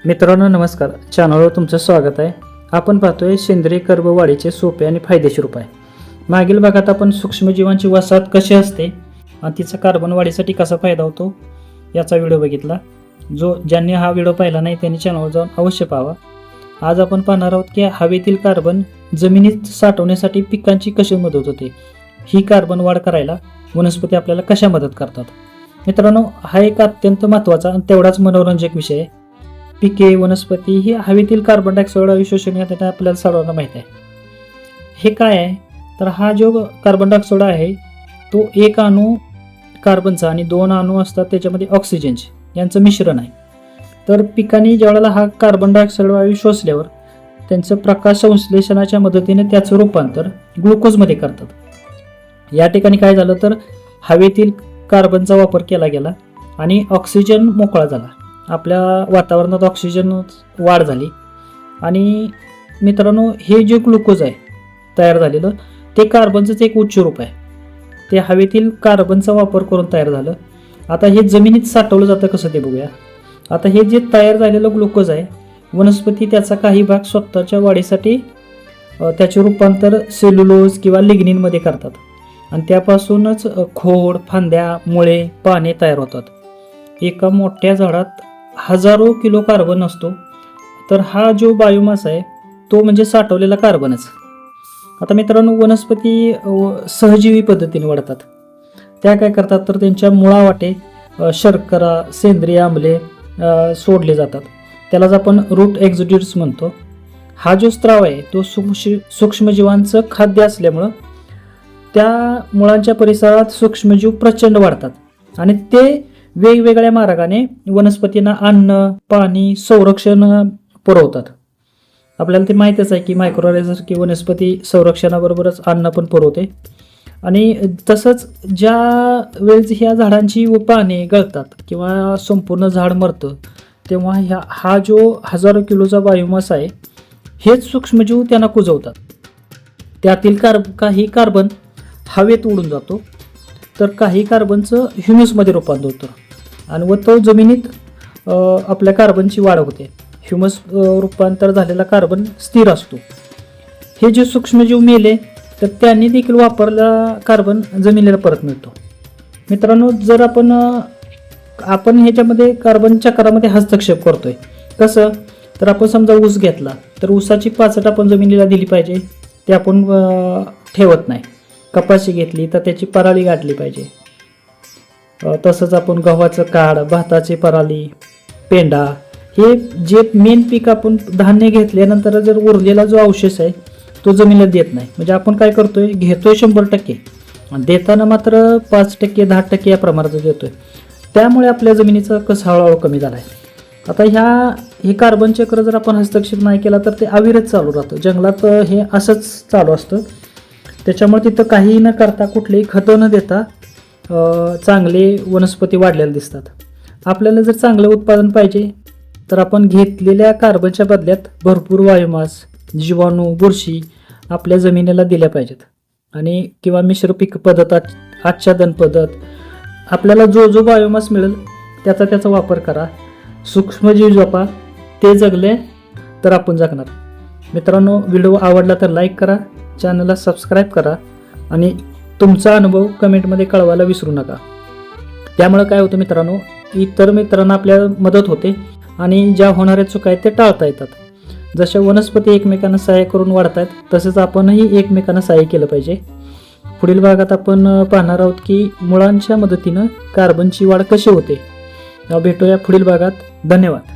मित्रांनो नमस्कार, चॅनलवर तुमचं स्वागत आहे. आपण पाहतोय सेंद्रिय कर्ब वाढीचे सोपे आणि फायदेशीर उपाय. मागील भागात आपण सूक्ष्मजीवांची वसाहत कशी असते आणि तिचा कार्बन वाढीसाठी कसा फायदा होतो याचा व्हिडिओ बघितला. ज्यांनी हा व्हिडिओ पाहिला नाही त्यांनी चॅनलवर जाऊन अवश्य पाहावा. आज आपण पाहणार आहोत की हवेतील कार्बन जमिनीत साठवण्यासाठी पिकांची कशी मदत होते. ही कार्बन वाढ करायला वनस्पती आपल्याला कशा मदत करतात. मित्रांनो, हा एक अत्यंत महत्त्वाचा आणि तेवढाच मनोरंजक विषय आहे. पिके वनस्पती ही हवेतील कार्बन डायऑक्साईड अवशोषण करण्यासाठी आपल्याला सर्वांना माहीत आहे. हे काय आहे तर हा जो कार्बन डायऑक्साईड आहे तो एक अणू कार्बनचा आणि दोन अणू असतात त्याच्यामध्ये ऑक्सिजनचे यांचं मिश्रण आहे. तर पिकांनी ज्यावेळेला हा कार्बन डायऑक्साईड वायू शोषल्यावर त्यांचं प्रकाश संश्लेषणाच्या मदतीने त्याचं रूपांतर ग्लुकोजमध्ये करतात. या ठिकाणी काय झालं तर हवेतील कार्बनचा वापर केला गेला आणि ऑक्सिजन मोकळा झाला. आपल्या वातावरणात ऑक्सिजन वाढ झाली आणि मित्रांनो, हे जे ग्लुकोज आहे तयार झालेलं ते कार्बनचंच एक उच्च रूप आहे. ते हवेतील कार्बनचा वापर करून तयार झालं. आता हे जमिनीत साठवलं जातं कसं ते बघूया. आता हे जे तयार झालेलं ग्लुकोज आहे, वनस्पती त्याचा काही भाग स्वतःच्या वाढीसाठी त्याचे रूपांतर सेल्युलोज किंवा लिग्निनमध्ये करतात आणि त्यापासूनच खोड, फांद्या, मुळे, पाने तयार होतात. एका मोठ्या झाडात हजारो किलो कार्बन असतो. तर हा जो बायोमास आहे तो म्हणजे साठवलेला कार्बनच. आता मित्रांनो, वनस्पती सहजीवी पद्धतीने वाढतात. त्या काय करतात तर त्यांच्या मुळावाटे शर्करा, सेंद्रिय आम्ले सोडले जातात. त्यालाच आपण रूट एक्झुड्यूट्स म्हणतो. हा जो स्त्राव आहे तो सूक्ष्मजीवांचं खाद्य असल्यामुळं त्या मुळांच्या परिसरात सूक्ष्मजीव प्रचंड वाढतात आणि ते वेगवेगळ्या मार्गाने वनस्पतींना अन्न, पाणी, संरक्षण पुरवतात. आपल्याला ते माहीतच आहे की मायक्रोऑर्गॅनिझम्स की वनस्पती संरक्षणाबरोबरच अन्न पण पुरवते. आणि तसंच ज्या वेळेस ह्या झाडांची पाने गळतात किंवा संपूर्ण झाड मरतं तेव्हा हा जो हजारो किलोचा बायोमास आहे हेच सूक्ष्मजीव त्यांना कुजवतात. त्यातील काही कार्बन हवेत उडून जातो तर काही कार्बनचं ह्युमसमध्ये रूपांतर होतं आणि तो जमिनीत आपल्या कार्बनची वाढ होते. ह्युमस रूपांतर झालेला कार्बन स्थिर असतो. हे जे सूक्ष्मजीव मेले तर त्यांनी देखील वापरलेला कार्बन जमिनीला परत मिळतो. मित्रांनो, जर आपण ह्याच्यामध्ये कार्बन चक्रामध्ये हस्तक्षेप करतोय कसं तर आपण समजा ऊस घेतला तर ऊसाची पाचट आपण जमिनीला दिली पाहिजे, ते आपण ठेवत नाही. कपाशी घेतली तर त्याची पराली गाठली पाहिजे. तसंच आपण गव्हाचं काढ, भाताची पराली, पेंडा हे जे मेन पीक आपण धान्य घेतल्यानंतर जर उरलेला जो अवशेष आहे तो जमिनीला देत नाही. म्हणजे आपण काय करतोय, घेतोय 100% आणि देताना मात्र 5%, 10% या प्रमाणात देतोय. त्यामुळे आपल्या जमिनीचा कस हळूहळू कमी झाला आहे. आता हे कार्बन चक्र जर आपण हस्तक्षेप नाही केला तर ते अविरत चालू राहतं. जंगलात हे असंच चालू असतं. त्याच्यामुळे तिथं काही न करता कुठलेही खतं न देता चांगले वनस्पती वाढलेले दिसतात. आपल्याला जर चांगलं उत्पादन पाहिजे तर आपण घेतलेल्या कार्बनच्या बदल्यात भरपूर बायोमास, जीवाणू, बुरशी आपल्या जमिनीला दिल्या पाहिजेत आणि किंवा मिश्र पीक पद्धत, आच्छादन पद्धत, आपल्याला जो बायोमास मिळेल त्याचा वापर करा. सूक्ष्मजीव जपा, ते जगले तर आपण जगणार. मित्रांनो, व्हिडिओ आवडला तर लाईक करा, चॅनलला सबस्क्राईब करा आणि तुमचा अनुभव कमेंटमध्ये कळवायला विसरू नका. त्यामुळे काय होतं मित्रांनो, इतर मित्रांना आपल्याला मदत होते आणि ज्या होणाऱ्या चुका आहेत ते टाळता येतात. जशा वनस्पती एकमेकांना सहाय्य करून वाढत आहेत तसंच आपणही एकमेकांना सहाय्य केलं पाहिजे. पुढील भागात आपण पाहणार आहोत की मुळांच्या मदतीनं कार्बनची वाढ कशी होते. भेटूया पुढील भागात. धन्यवाद.